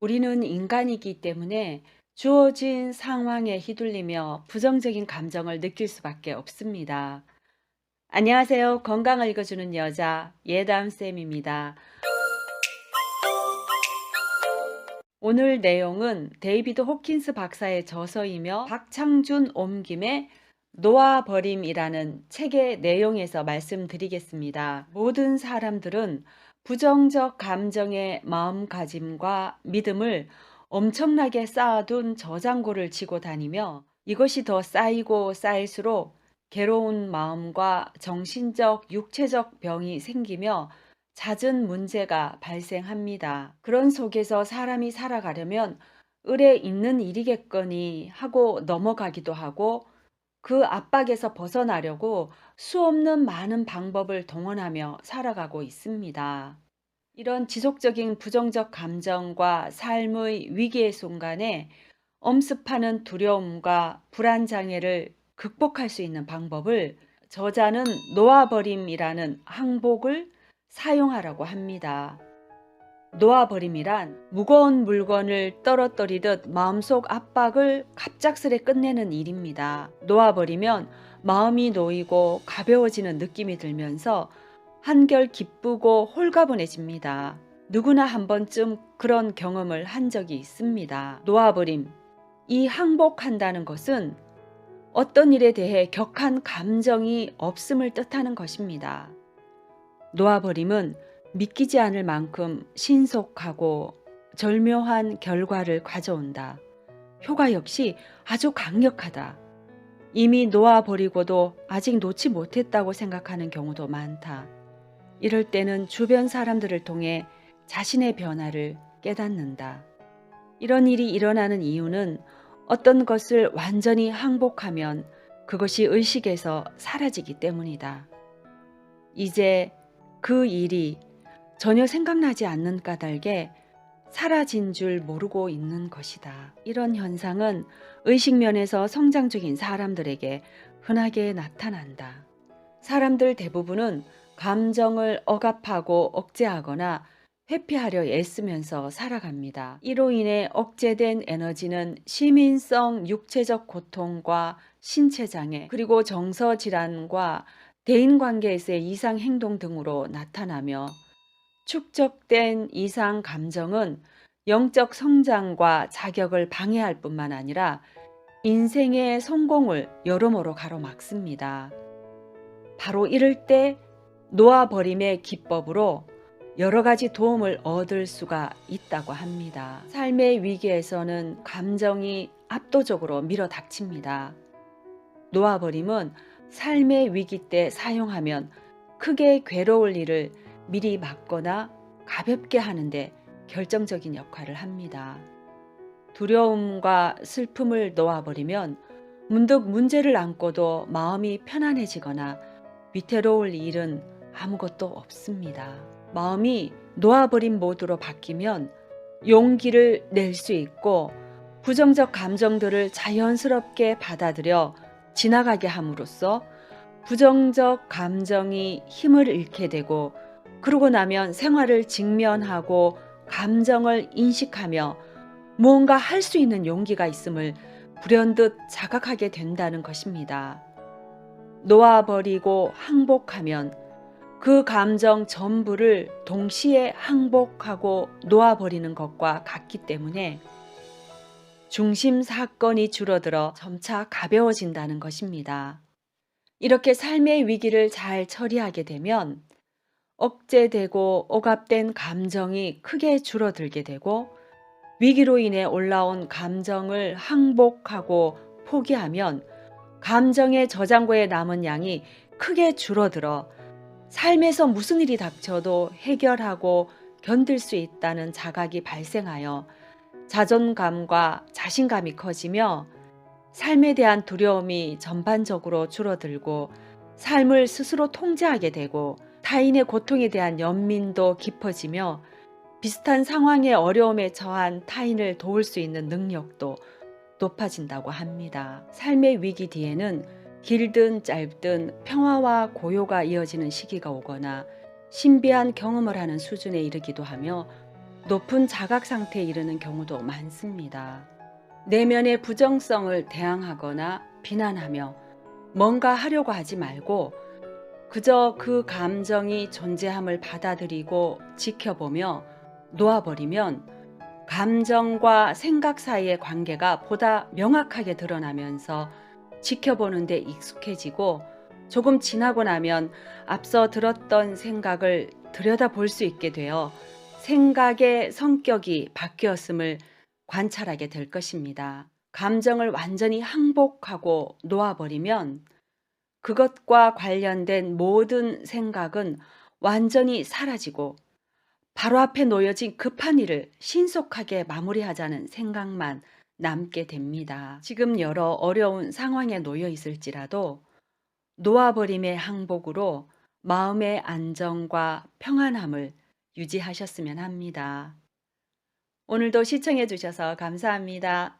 우리는 인간이기 때문에 주어진 상황에 휘둘리며 부정적인 감정을 느낄 수밖에 없습니다. 안녕하세요. 건강을 읽어주는 여자 예담쌤입니다. 오늘 내용은 데이비드 호킨스 박사의 저서이며 박창준 옮김의 놓아버림이라는 책의 내용에서 말씀드리겠습니다. 모든 사람들은 부정적 감정의 마음가짐과 믿음을 엄청나게 쌓아둔 저장고를 지고 다니며 이것이 더 쌓이고 쌓일수록 괴로운 마음과 정신적, 육체적 병이 생기며 잦은 문제가 발생합니다. 그런 속에서 사람이 살아가려면 을에 있는 일이겠거니 하고 넘어가기도 하고 그 압박에서 벗어나려고 수없는 많은 방법을 동원하며 살아가고 있습니다. 이런 지속적인 부정적 감정과 삶의 위기의 순간에 엄습하는 두려움과 불안 장애를 극복할 수 있는 방법을 저자는 놓아버림이라는 항복을 사용하라고 합니다. 놓아버림이란 무거운 물건을 떨어뜨리듯 마음속 압박을 갑작스레 끝내는 일입니다. 놓아버리면 마음이 놓이고 가벼워지는 느낌이 들면서 한결 기쁘고 홀가분해집니다. 누구나 한 번쯤 그런 경험을 한 적이 있습니다. 놓아버림. 이 항복한다는 것은 어떤 일에 대해 격한 감정이 없음을 뜻하는 것입니다. 놓아버림은 믿기지 않을 만큼 신속하고 절묘한 결과를 가져온다. 효과 역시 아주 강력하다. 이미 놓아버리고도 아직 놓지 못했다고 생각하는 경우도 많다. 이럴 때는 주변 사람들을 통해 자신의 변화를 깨닫는다. 이런 일이 일어나는 이유는 어떤 것을 완전히 항복하면 그것이 의식에서 사라지기 때문이다. 이제 그 일이 전혀 생각나지 않는 까닭에 사라진 줄 모르고 있는 것이다. 이런 현상은 의식면에서 성장 중인 사람들에게 흔하게 나타난다. 사람들 대부분은 감정을 억압하고 억제하거나 회피하려 애쓰면서 살아갑니다. 이로 인해 억제된 에너지는 시민성 육체적 고통과 신체장애 그리고 정서질환과 대인관계에서의 이상 행동 등으로 나타나며 축적된 이상 감정은 영적 성장과 자격을 방해할 뿐만 아니라 인생의 성공을 여러모로 가로막습니다. 바로 이럴 때 놓아버림의 기법으로 여러 가지 도움을 얻을 수가 있다고 합니다. 삶의 위기에서는 감정이 압도적으로 밀어닥칩니다. 놓아버림은 삶의 위기 때 사용하면 크게 괴로울 일을 미리 막거나 가볍게 하는데 결정적인 역할을 합니다. 두려움과 슬픔을 놓아버리면 문득 문제를 안고도 마음이 편안해지거나 위태로울 일은 아무것도 없습니다. 마음이 놓아버린 모드로 바뀌면 용기를 낼 수 있고 부정적 감정들을 자연스럽게 받아들여 지나가게 함으로써 부정적 감정이 힘을 잃게 되고 그러고 나면 생활을 직면하고 감정을 인식하며 무언가 할 수 있는 용기가 있음을 불현듯 자각하게 된다는 것입니다. 놓아버리고 항복하면 그 감정 전부를 동시에 항복하고 놓아버리는 것과 같기 때문에 중심 사건이 줄어들어 점차 가벼워진다는 것입니다. 이렇게 삶의 위기를 잘 처리하게 되면 억제되고 억압된 감정이 크게 줄어들게 되고 위기로 인해 올라온 감정을 항복하고 포기하면 감정의 저장고에 남은 양이 크게 줄어들어 삶에서 무슨 일이 닥쳐도 해결하고 견딜 수 있다는 자각이 발생하여 자존감과 자신감이 커지며 삶에 대한 두려움이 전반적으로 줄어들고 삶을 스스로 통제하게 되고 타인의 고통에 대한 연민도 깊어지며 비슷한 상황의 어려움에 처한 타인을 도울 수 있는 능력도 높아진다고 합니다. 삶의 위기 뒤에는 길든 짧든 평화와 고요가 이어지는 시기가 오거나 신비한 경험을 하는 수준에 이르기도 하며 높은 자각 상태에 이르는 경우도 많습니다. 내면의 부정성을 대항하거나 비난하며 뭔가 하려고 하지 말고 그저 그 감정이 존재함을 받아들이고 지켜보며 놓아버리면 감정과 생각 사이의 관계가 보다 명확하게 드러나면서 지켜보는 데 익숙해지고 조금 지나고 나면 앞서 들었던 생각을 들여다볼 수 있게 되어 생각의 성격이 바뀌었음을 관찰하게 될 것입니다. 감정을 완전히 항복하고 놓아버리면 그것과 관련된 모든 생각은 완전히 사라지고 바로 앞에 놓여진 급한 일을 신속하게 마무리하자는 생각만 남게 됩니다. 지금 여러 어려운 상황에 놓여 있을지라도 놓아버림의 항복으로 마음의 안정과 평안함을 유지하셨으면 합니다. 오늘도 시청해 주셔서 감사합니다.